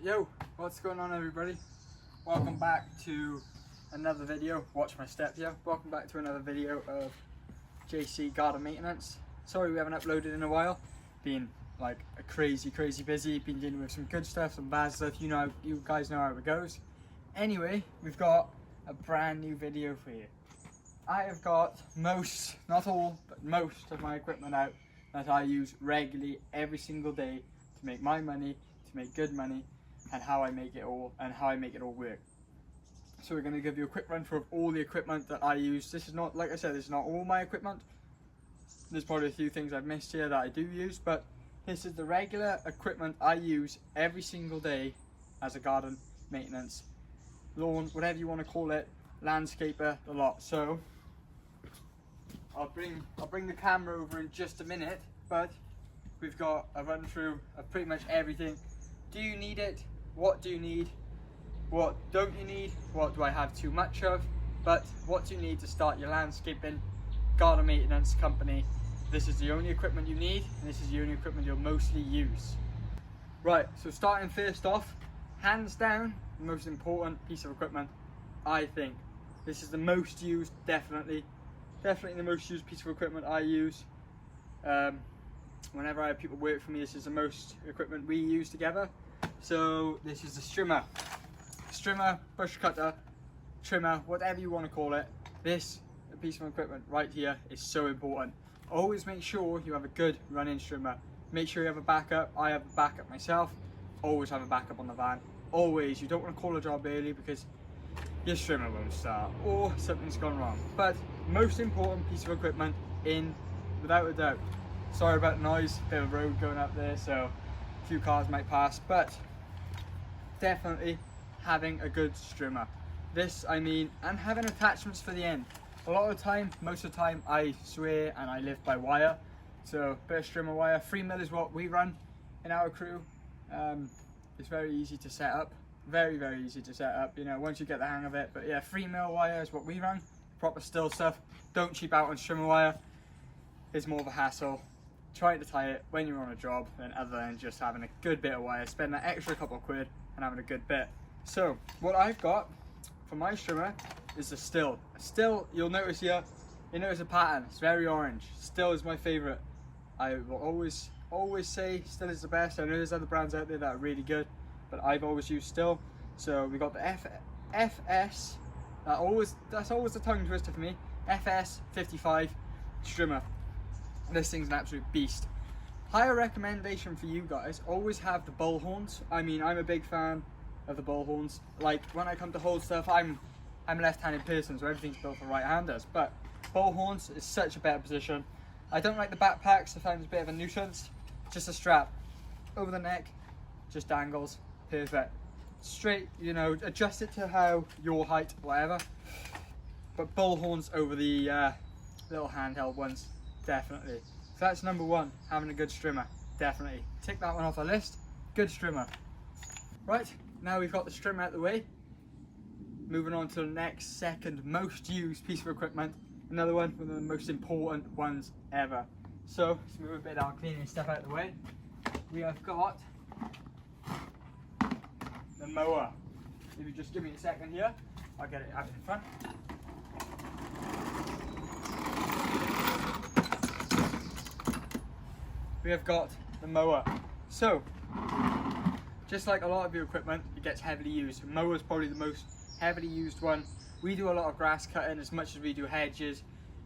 Yo, what's going on everybody? Welcome back to another video. Watch my step here. Welcome back to another video of JC garden maintenance. Sorry we haven't uploaded in a while. Been like a crazy busy. Been dealing with some good stuff, some bad stuff. You guys know how it goes. Anyway, we've got a brand new video for you. I have got most, not all, but most of my equipment out that I use regularly every single day to make my money, to make good money, and how I make it all work. So we're going to give you a quick run through of all the equipment that I use. This is not, like I said, this is not all my equipment. There's probably a few things I've missed here that I do use, but this is the regular equipment I use every single day as a garden maintenance, lawn, whatever you want to call it, landscaper, the lot. So I'll bring the camera over in just a minute, but we've got a run through of pretty much everything. Do you need it? What do you need? What don't you need? What do I have too much of? But what do you need to start your landscaping garden maintenance company? This is the only equipment you need, and this is the only equipment you'll mostly use. Right, so starting first off, hands down, the most important piece of equipment, I think. This is the most used, definitely the most used piece of equipment I use. Whenever I have people work for me, this is the most equipment we use together. So this is the strimmer, bush cutter, trimmer, whatever you want to call it. This piece of equipment right here is so important. Always make sure you have a good running strimmer. Make sure you have a backup. I have a backup myself. Always have a backup on the van. Always. You don't want to call a job early because your strimmer won't start or something's gone wrong. But most important piece of equipment without a doubt. Sorry about the noise, bit of a road going up there, so a few cars might pass, but definitely having a good strimmer. This, I mean, and having attachments for the end. A lot of the time, most of the time, I swear and I live by wire. So, bit of strimmer wire. 3mm is what we run in our crew. It's very easy to set up. Very easy to set up, you know, once you get the hang of it. But yeah, 3mm wire is what we run. Proper still stuff. Don't cheap out on strimmer wire. It's more of a hassle trying to tie it when you're on a job than other than just having a good bit of wire. Spend that extra couple of quid and having a good bit. So what I've got for my strimmer is a still. Still, you'll notice here, you notice a pattern. It's very orange. Still is my favorite. I will always say still is the best. I know there's other brands out there that are really good, but I've always used still. So we got the FS. That's always a tongue twister for me. FS 55 strimmer. This thing's an absolute beast. Higher recommendation for you guys, always have the bull horns. I mean, I'm a big fan of the bull horns. Like when I come to hold stuff, I'm a left-handed person, so everything's built for right-handers. But bull horns is such a better position. I don't like the backpacks. I find it's a bit of a nuisance. Just a strap over the neck, just dangles, perfect. Straight, you know, adjust it to how your height, whatever. But bull horns over the little handheld ones. Definitely. So that's number one, having a good strimmer. Definitely. Tick that one off the list. Good strimmer. Right, now we've got the strimmer out of the way. Moving on to the next, second most used piece of equipment. Another one, one of the most important ones ever. So, let's move a bit of our cleaning stuff out of the way. We have got the mower. If you just give me a second here, I'll get it out in front. We have got the mower. So, just like a lot of your equipment, it gets heavily used. Mower is probably the most heavily used one. We do a lot of grass cutting as much as we do hedges,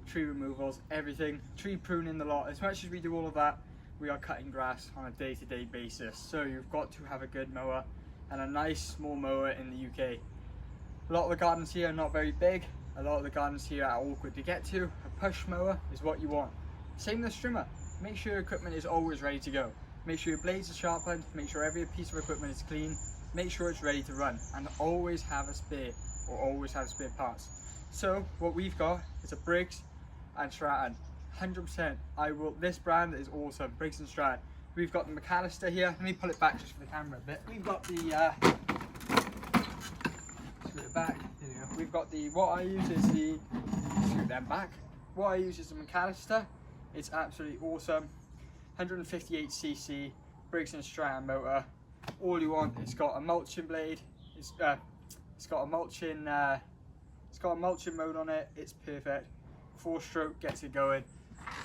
tree removals, everything, tree pruning, the lot. As much as we do all of that, we are cutting grass on a day-to-day basis. So you've got to have a good mower and a nice small mower in the UK. A lot of the gardens here are not very big. A lot of the gardens here are awkward to get to. A push mower is what you want. Same with the strimmer. Make sure your equipment is always ready to go. Make sure your blades are sharpened, make sure every piece of equipment is clean, make sure it's ready to run, and always have a spare, or always have spare parts. So what we've got is a Briggs and Stratton. 100%. This brand is awesome, Briggs and Stratton. We've got the McAllister here. Let me pull it back just for the camera a bit. We've got the screw it back. There we go. We've got the what I use is the screw them back. What I use is the McAllister. It's absolutely awesome. 158cc Briggs and Stratton motor. all you want. It's got a mulching blade. It's got a mulching mode on it. It's perfect. 4-stroke gets it going.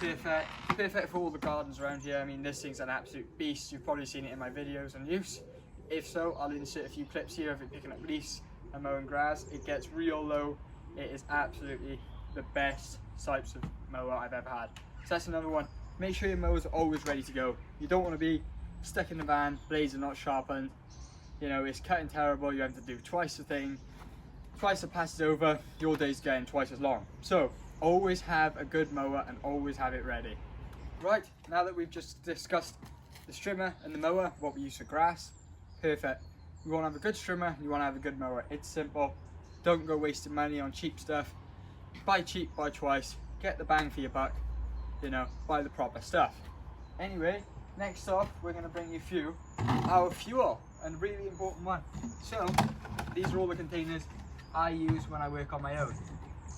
Perfect for all the gardens around here. I mean, this thing's an absolute beast. You've probably seen it in my videos on use. If so, I'll insert a few clips here of it picking up leaves and mowing grass. It gets real low. It is absolutely the best types of mower I've ever had. So that's another one. Make sure your mowers are always ready to go. You don't want to be stuck in the van, blades are not sharpened, you know, it's cutting terrible, you have to do twice the thing, twice the pass is over, your day's getting twice as long. So always have a good mower and always have it ready. Right, now that we've just discussed the strimmer and the mower, what we use for grass, perfect. You want to have a good strimmer, you want to have a good mower. It's simple. Don't go wasting money on cheap stuff. Buy cheap, buy twice, get the bang for your buck, you know, buy the proper stuff. Anyway, next off, we're going to bring you our fuel, and a really important one. So, these are all the containers I use when I work on my own.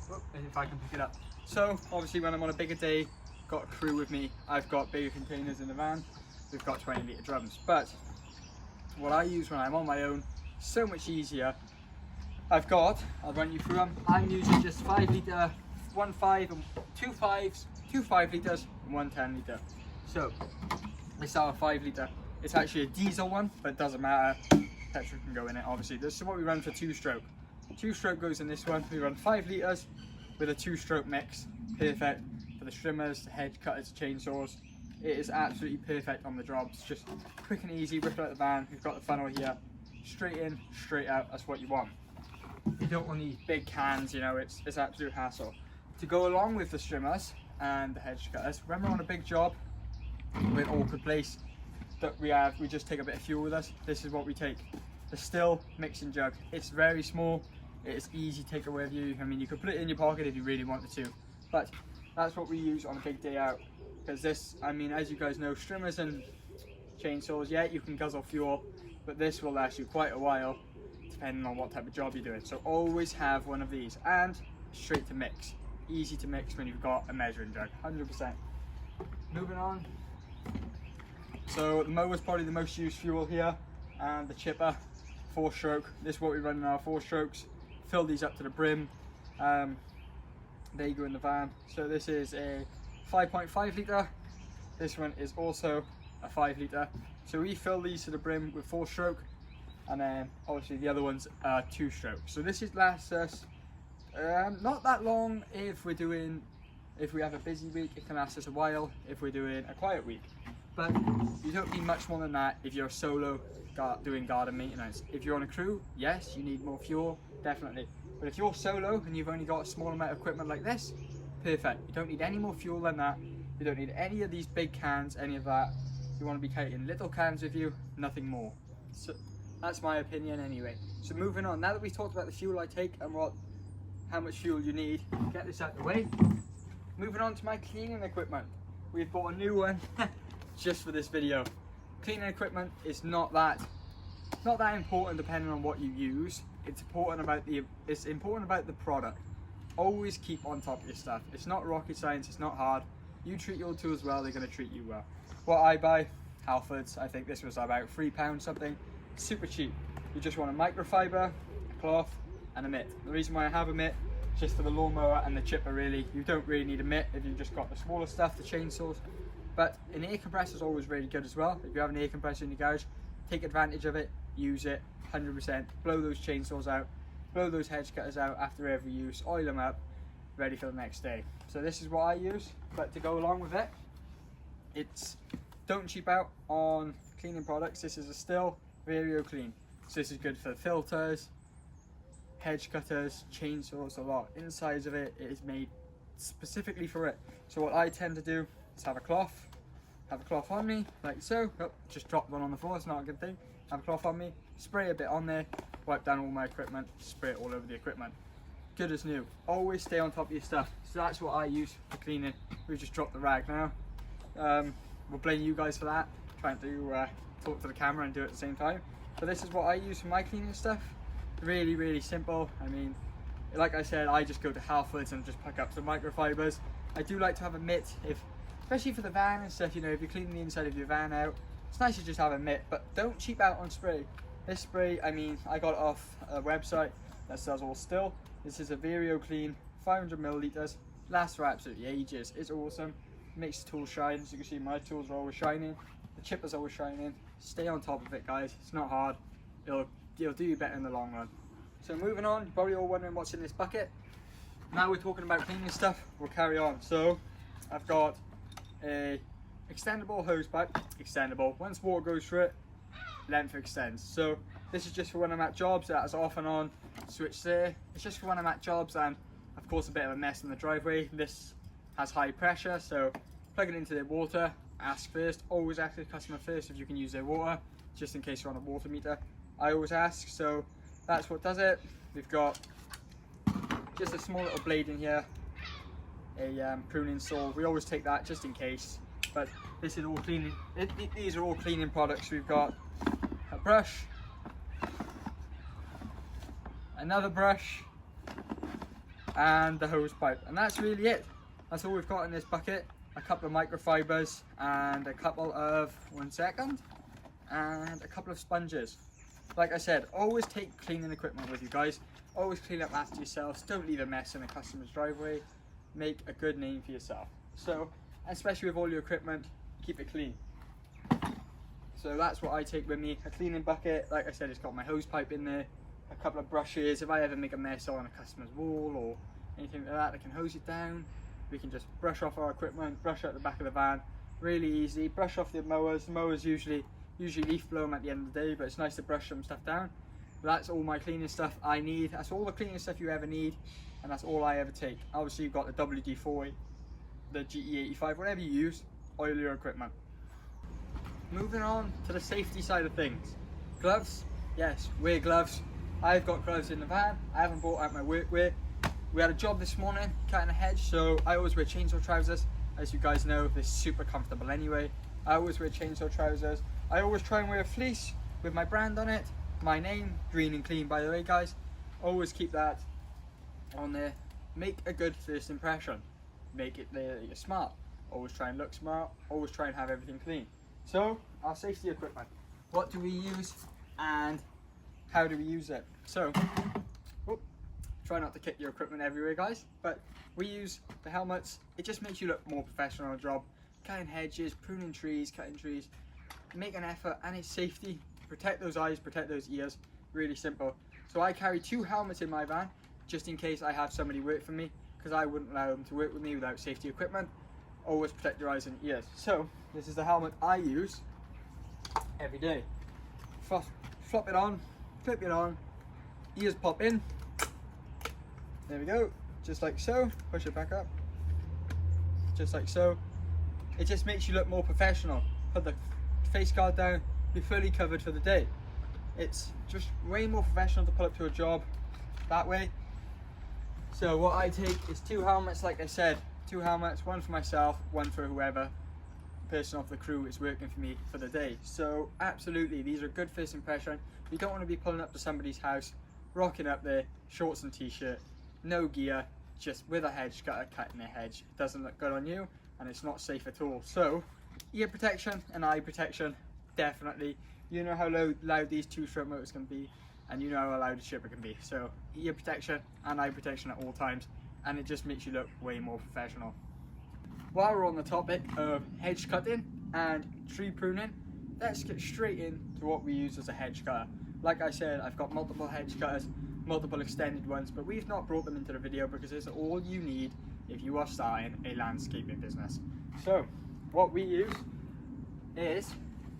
Whoop, if I can pick it up. So, obviously when I'm on a bigger day, got a crew with me, I've got bigger containers in the van. We've got 20-litre drums. But, what I use when I'm on my own, so much easier. I'll run you through them. I'm using just 5 litre, 1 5 and 2 5s, 2 5 litres and 1 10 litre. So this is our 5 litre. It's actually a diesel one, but it doesn't matter. Petrol can go in it, obviously. This is what we run for 2-stroke. 2-stroke goes in this one. We run 5 litres with a 2-stroke mix. Perfect for the strimmers, the hedge cutters, chainsaws. It is absolutely perfect on the jobs. Just quick and easy, rip it out the van. We've got the funnel here. Straight in, straight out. That's what you want. You don't want these big cans, you know, it's absolute hassle. To go along with the strimmers and the hedge cutters, when we're on a big job, we're in an awkward place that we just take a bit of fuel with us. This is what we take. The still mixing jug. It's very small, it's easy to take away with you. I mean, you could put it in your pocket if you really wanted to, but that's what we use on a big day out. Because this, I mean, as you guys know, strimmers and chainsaws, yeah, you can guzzle fuel, but this will last you quite a while, depending on what type of job you're doing. So always have one of these, and straight to mix. Easy to mix when you've got a measuring jug, 100%. Moving on. So the mower is probably the most used fuel here, and the chipper, 4-stroke. This is what we run in our 4-strokes. Fill these up to the brim. They go in the van. So this is a 5.5 litre. This one is also a 5 litre. So we fill these to the brim with 4-stroke, and then obviously the other ones are 2-stroke. So this lasts us not that long if we have a busy week. It can last us a while if we're doing a quiet week. But you don't need much more than that if you're solo doing garden maintenance. If you're on a crew, yes, you need more fuel, definitely. But if you're solo and you've only got a small amount of equipment like this, perfect. You don't need any more fuel than that. You don't need any of these big cans, any of that. You want to be carrying little cans with you, nothing more. So that's my opinion anyway. So moving on, now that we've talked about the fuel I take and how much fuel you need, get this out of the way. Moving on to my cleaning equipment. We've bought a new one just for this video. Cleaning equipment is not that important depending on what you use. It's important about the product. Always keep on top of your stuff. It's not rocket science, it's not hard. You treat your tools well, they're going to treat you well. What I buy, Halfords, I think this was about £3 something. Super cheap. You just want a microfiber, a cloth and a mitt. The reason why I have a mitt is just for the lawnmower and the chipper really. You don't really need a mitt if you've just got the smaller stuff, the chainsaws. But an air compressor is always really good as well. If you have an air compressor in your garage, take advantage of it, use it 100%. Blow those chainsaws out, blow those hedge cutters out after every use, oil them up, ready for the next day. So this is what I use, but to go along with it, don't cheap out on cleaning products. This is a Still Vario Clean. So this is good for filters, hedge cutters, chainsaws, a lot. Insides of it is made specifically for it. So what I tend to do is have a cloth on me, like so. Oh, just dropped one on the floor, it's not a good thing. Have a cloth on me, spray a bit on there, wipe down all my equipment, spray it all over the equipment. Good as new. Always stay on top of your stuff. So that's what I use for cleaning. We've just dropped the rag now. We'll blame you guys for that, trying to talk to the camera and do it at the same time. But this is what I use for my cleaning stuff. Really, really simple. I mean, like I said, I just go to Halfords and just pick up some microfibers. I do like to have a mitt, especially for the van and stuff, you know, if you're cleaning the inside of your van out, it's nice to just have a mitt, but don't cheap out on spray. This spray, I mean, I got it off a website that sells all still. This is a Vario Clean 500 milliliters, lasts for absolutely ages. It's awesome, makes the tool shine. As you can see, my tools are always shining, the chipper's always shining. Stay on top of it, guys, it's not hard. It'll do you better in the long run. So moving on, you're probably all wondering what's in this bucket. Now we're talking about cleaning stuff, we'll carry on. So I've got a extendable hose pipe, extendable. Once water goes through it, length extends. So this is just for when I'm at jobs, that is off and on, switch there. It's just for when I'm at jobs and of course a bit of a mess in the driveway. This has high pressure, so plug it into the water, ask first, always ask the customer first if you can use their water, just in case you're on a water meter. I always ask, so that's what does it. We've got just a small little blade in here, a pruning saw. We always take that just in case, but this is all cleaning. These are all cleaning products. We've got a brush, another brush, and the hose pipe, and that's really it. That's all we've got in this bucket. A couple of microfibers and a couple of, and a couple of sponges. Like I said, always take cleaning equipment with you guys. Always clean up after yourselves. Don't leave a mess in a customer's driveway. Make a good name for yourself. So, especially with all your equipment, keep it clean. So that's what I take with me. A cleaning bucket. Like I said, it's got my hose pipe in there. A couple of brushes. If I ever make a mess on a customer's wall or anything like that, I can hose it down. We can just brush off our equipment, brush out the back of the van. Really easy. Brush off the mowers. The mowers usually leaf blow them at the end of the day, but it's nice to brush some stuff down. That's all my cleaning stuff I need. That's all the cleaning stuff you ever need, and that's all I ever take. Obviously you've got the WD-40, the GE85, whatever you use, oil your equipment. Moving on to the safety side of things. Gloves, yes, wear gloves. I've got gloves in the van. I haven't brought out my workwear. We had a job this morning, cutting a hedge, so I always wear chainsaw trousers. As you guys know, they're super comfortable anyway. I always wear chainsaw trousers. I always try and wear a fleece with my brand on it. My name, Green and Clean, by the way, guys. Always keep that on there. Make a good first impression. Make it there that you're smart. Always try and look smart. Always try and have everything clean. So, our safety equipment. What do we use and how do we use it? So, try not to kick your equipment everywhere, guys. But we use the helmets. It just makes you look more professional on a job. Cutting hedges, pruning trees, cutting trees. Make an effort, and it's safety. Protect those eyes, protect those ears. Really simple. So I carry 2 helmets in my van just in case I have somebody work for me, because I wouldn't allow them to work with me without safety equipment. Always protect your eyes and ears. So this is the helmet I use every day. Flop it on, clip it on, ears pop in. There we go, just like so. Push it back up, just like so. It just makes you look more professional. Put the face guard down, you're fully covered for the day. It's just way more professional to pull up to a job that way. So what I take is 2 helmets, like I said, 2 helmets, one for myself, one for whoever person off the crew is working for me for the day. So absolutely, these are good first impression. You don't want to be pulling up to somebody's house, rocking up there, shorts and t-shirt, no gear, just with a hedge cutter cutting their hedge. It doesn't look good on you, and it's not safe at all. So ear protection and eye protection, definitely. You know how loud these 2-stroke motors can be, and you know how loud a chipper can be. So ear protection and eye protection at all times, and it just makes you look way more professional. While we're on the topic of hedge cutting and tree pruning, let's get straight into what we use as a hedge cutter. Like I said, I've got multiple hedge cutters, multiple extended ones, but we've not brought them into the video because it's all you need if you are starting a landscaping business. So what we use is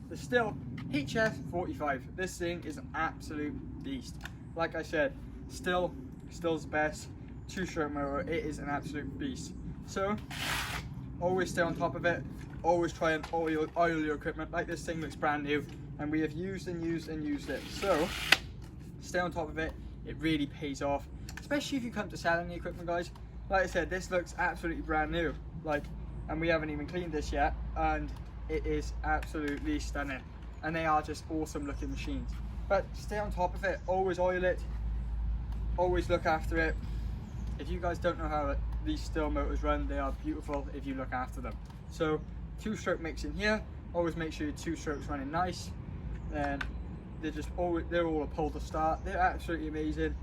the Stihl HF45. This thing is an absolute beast. Like I said, Stihl's best 2-stroke mower. It is an absolute beast. So always stay on top of it. Always try and oil your equipment. Like, this thing looks brand new, and we have used and used and used it. So stay on top of it. It really pays off, especially if you come to selling the equipment, guys. Like I said, this looks absolutely brand new. And we haven't even cleaned this yet, and it is absolutely stunning. And they are just awesome looking machines. But stay on top of it. Always oil it. Always look after it. If you guys don't know how these Stihl motors run, they are beautiful if you look after them. So 2-stroke mix in here, Always make sure your 2 strokes running nice. And they're all a pull to start. They're absolutely amazing.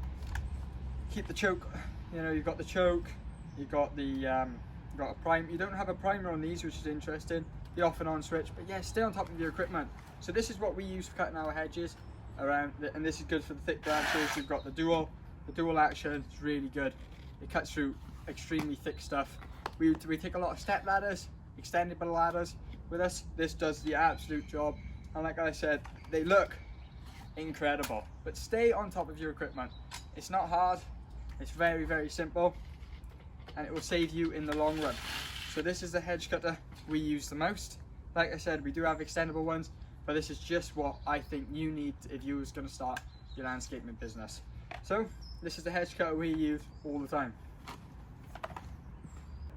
Keep the choke, you know, you've got the choke, you've got the you've got a prime. You don't have a primer on these, which is interesting. The off and on switch, but yeah, stay on top of your equipment. So this is what we use for cutting our hedges around, and this is good for the thick branches. You've got the dual action. It's really good. It cuts through extremely thick stuff. We take a lot of step ladders, extendable ladders with us. This does the absolute job, and like I said, they look incredible. But stay on top of your equipment. It's not hard. It's very, very simple, and it will save you in the long run. So this is the hedge cutter we use the most. Like I said, we do have extendable ones, but this is just what I think you need if you was going to start your landscaping business. So this is the hedge cutter we use all the time.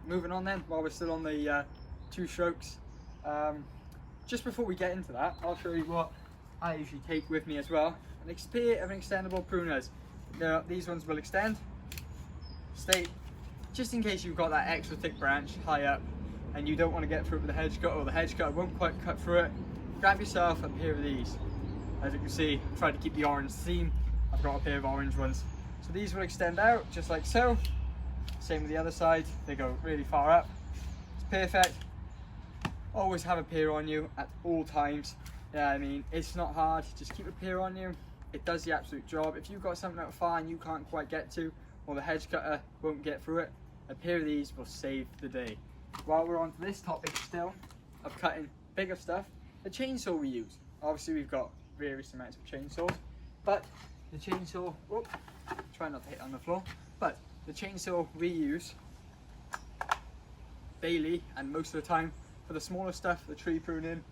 Moving on then, while we're still on the 2 strokes, just before we get into that, I'll show you what I usually take with me as well. An pair of extendable pruners. Now, these ones will extend, stay, just in case you've got that extra thick branch high up and you don't want to get through it with the hedge cutter, or the hedge cutter won't quite cut through it. Grab yourself a pair of these. As you can see, I've tried to keep the orange theme. I've got a pair of orange ones. So these will extend out just like so. Same with the other side, they go really far up. It's perfect. Always have a pair on you at all times. Yeah, I mean, it's not hard, just keep a pair on you. It does the absolute job. If you've got something out far and you can't quite get to, or the hedge cutter won't get through it, a pair of these will save the day. While we're on to this topic still, of cutting bigger stuff, the chainsaw we use. Obviously we've got various amounts of chainsaws, but the chainsaw, try not to hit on the floor, but the chainsaw we use daily and most of the time for the smaller stuff, the tree pruning,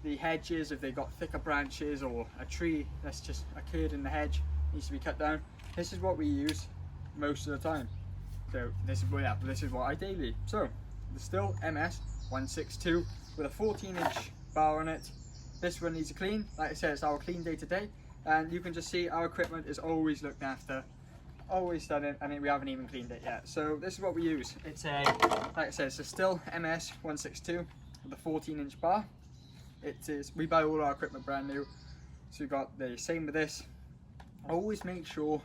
the hedges, if they've got thicker branches or a tree that's just occurred in the hedge, needs to be cut down. This is what we use most of the time. So this is what I daily. So the Stihl MS 162 with a 14-inch bar on it. This one needs a clean. Like I said, it's our clean day today, and you can just see our equipment is always looked after, always done it, and we haven't even cleaned it yet. So this is what we use. It's a, like I said, it's a Stihl MS 162 with a 14-inch bar. It is, we buy all our equipment brand new, so we've got the same with this. Always make sure,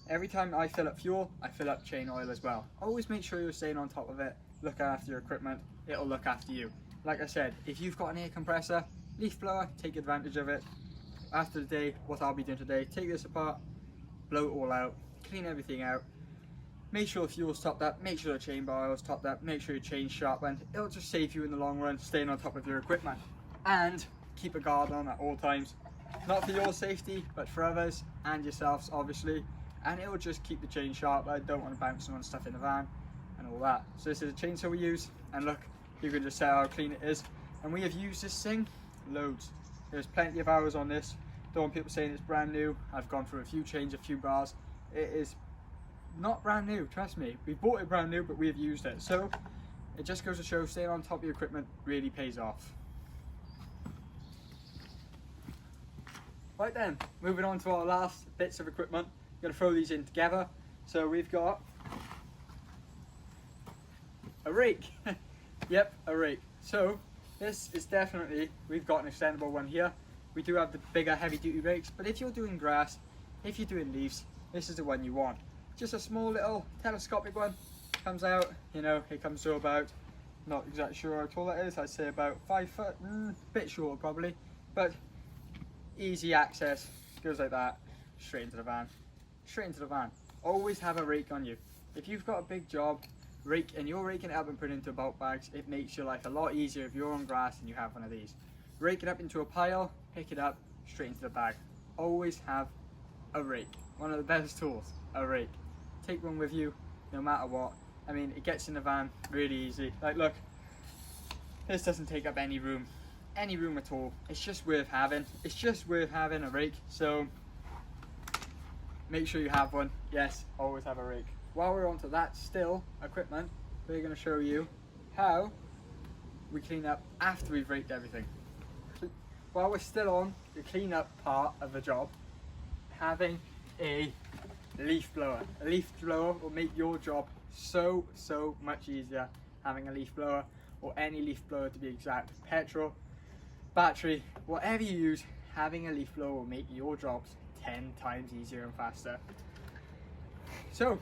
every time I fill up fuel, I fill up chain oil as well. Always make sure you're staying on top of it, look after your equipment, it'll look after you. Like I said, if you've got an air compressor, leaf blower, take advantage of it. After the day, what I'll be doing today, take this apart, blow it all out, clean everything out, make sure the fuel's topped up, make sure the chain bar oil's topped up, make sure your chain's sharpened. It'll just save you in the long run, staying on top of your equipment. And keep a guard on at all times. Not for your safety, but for others and yourselves, obviously. And it will just keep the chain sharp. I don't want to bounce on stuff in the van and all that. So this is a chainsaw we use, and look, you can just see how clean it is. And we have used this thing loads. There's plenty of hours on this. Don't want people saying it's brand new. I've gone through a few changes, a few bars. It is not brand new, trust me. We bought it brand new, but we have used it. So it just goes to show staying on top of your equipment really pays off. Right then, moving on to our last bits of equipment. I'm going to throw these in together. So we've got a rake. Yep, a rake. So this is definitely, we've got an extendable one here. We do have the bigger heavy duty rakes, but if you're doing grass, if you're doing leaves, this is the one you want. Just a small little telescopic one. Comes out, you know, it comes to about, not exactly sure how tall it is, I'd say about 5 foot, bit short probably, but easy access, goes like that, straight into the van, straight into the van. Always have a rake on you. If you've got a big job, and you're raking it up and putting it into bulk bags, it makes your life a lot easier if you're on grass and you have one of these. Rake it up into a pile, pick it up, straight into the bag. Always have a rake. One of the best tools, a rake. Take one with you, no matter what. I mean, it gets in the van really easy. Like, look, this doesn't take up any room at all. It's just worth having. It's just worth having a rake. So make sure you have one. Yes, always have a rake. While we're onto that Stihl equipment, we're going to show you how we clean up after we've raked everything. While we're still on the clean up part of the job, having a leaf blower. A leaf blower will make your job so much easier. Having a leaf blower, or any leaf blower to be exact, petrol, battery, whatever you use, having a leaf blower will make your jobs 10 times easier and faster. So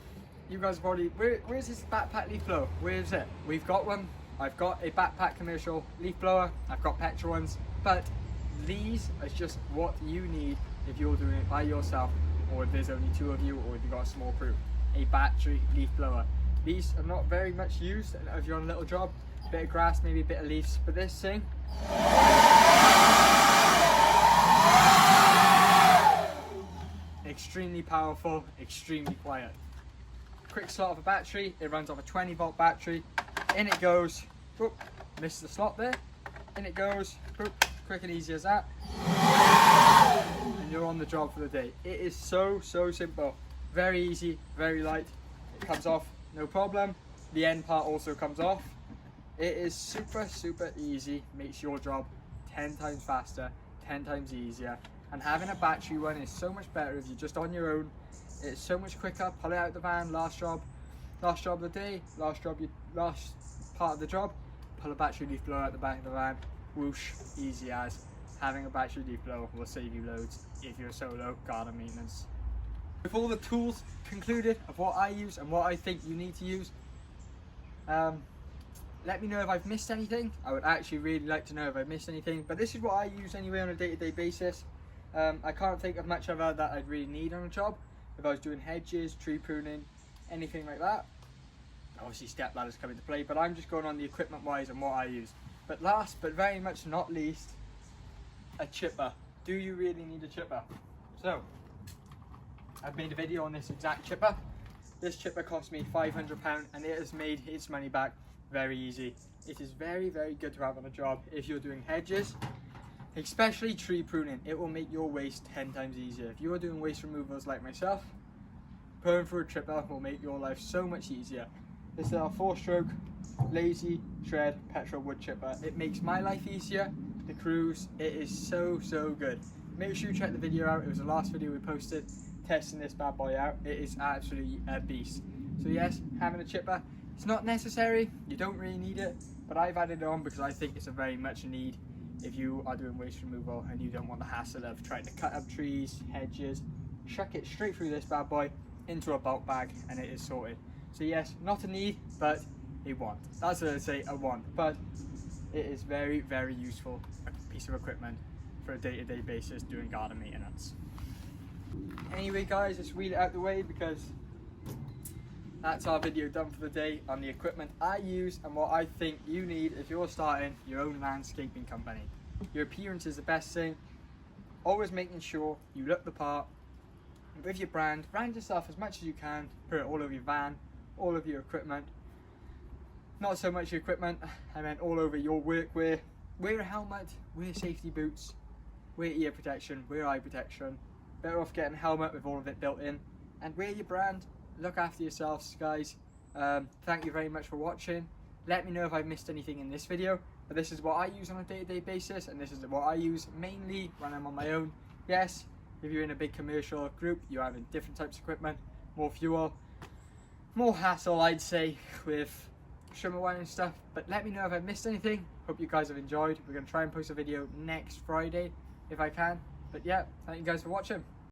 you guys are probably, where's this backpack leaf blower? Where is it? We've got one. I've got a backpack commercial leaf blower. I've got petrol ones, but these are just what you need if you're doing it by yourself, or if there's only 2 of you, or if you've got a small crew. A battery leaf blower. These are not very much used if you're on a little job. A bit of grass, maybe a bit of leaves, but this thing, extremely powerful, extremely quiet. Quick slot of a battery. It runs off a 20-volt battery. In it goes. Whoop, missed the slot there. In it goes. Whoop, quick and easy as that. And you're on the job for the day. It is so simple. Very easy, very light. It comes off, no problem. The end part also comes off. It is super easy. Makes your job 10 times faster, 10 times easier. And having a battery one is so much better if you're just on your own. It's so much quicker. Pull it out of the van, last job of the day, last part of the job, pull a battery leaf blower out the back of the van, whoosh, easy as. Having a battery leaf blower will save you loads if you're solo garden maintenance. With all the tools concluded of what I use and what I think you need to use, let me know if I've missed anything. I would actually really like to know if I've missed anything, but this is what I use anyway on a day-to-day basis. I can't think of much other that I'd really need on a job. If I was doing hedges, tree pruning, anything like that. Obviously step ladders come into play, but I'm just going on the equipment wise and what I use. But last but very much not least, a chipper. Do you really need a chipper? So I've made a video on this exact chipper. This chipper cost me £500 and it has made its money back very easy. It is very good to have on a job if you're doing hedges, especially tree pruning. It will make your waste 10 times easier. If you're doing waste removals like myself, pulling for a chipper will make your life so much easier. This is our 4-stroke lazy shred petrol wood chipper. It makes my life easier. The crews, it is so good. Make sure you check the video out. It was the last video we posted testing this bad boy out. It is absolutely a beast. So yes, having a chipper, it's not necessary. You don't really need it, but I've added it on because I think it's a very much need if you are doing waste removal and you don't want the hassle of trying to cut up trees, hedges. Chuck it straight through this bad boy into a bulk bag and it is sorted. So yes, not a need, but a want. That's what I'd say, a want. But it is very useful piece of equipment for a day-to-day basis doing garden maintenance. Anyway guys, let's wheel it out the way because that's our video done for the day on the equipment I use and what I think you need if you're starting your own landscaping company. Your appearance is the best thing. Always making sure you look the part. With your brand yourself as much as you can. Put it all over your van, all over your equipment. Not so much your equipment, I meant all over your workwear. Wear a helmet, wear safety boots, wear ear protection, wear eye protection. Better off getting a helmet with all of it built in. And wear your brand. Look after yourselves, guys. Thank you very much for watching. Let me know if I've missed anything in this video, but this is what I use on a day-to-day basis, and this is what I use mainly when I'm on my own. Yes, if you're in a big commercial group, you're having different types of equipment, more fuel, more hassle, I'd say, with trimmer wire and stuff. But let me know if I've missed anything. Hope you guys have enjoyed. We're going to try and post a video next Friday if I can. But yeah, thank you guys for watching.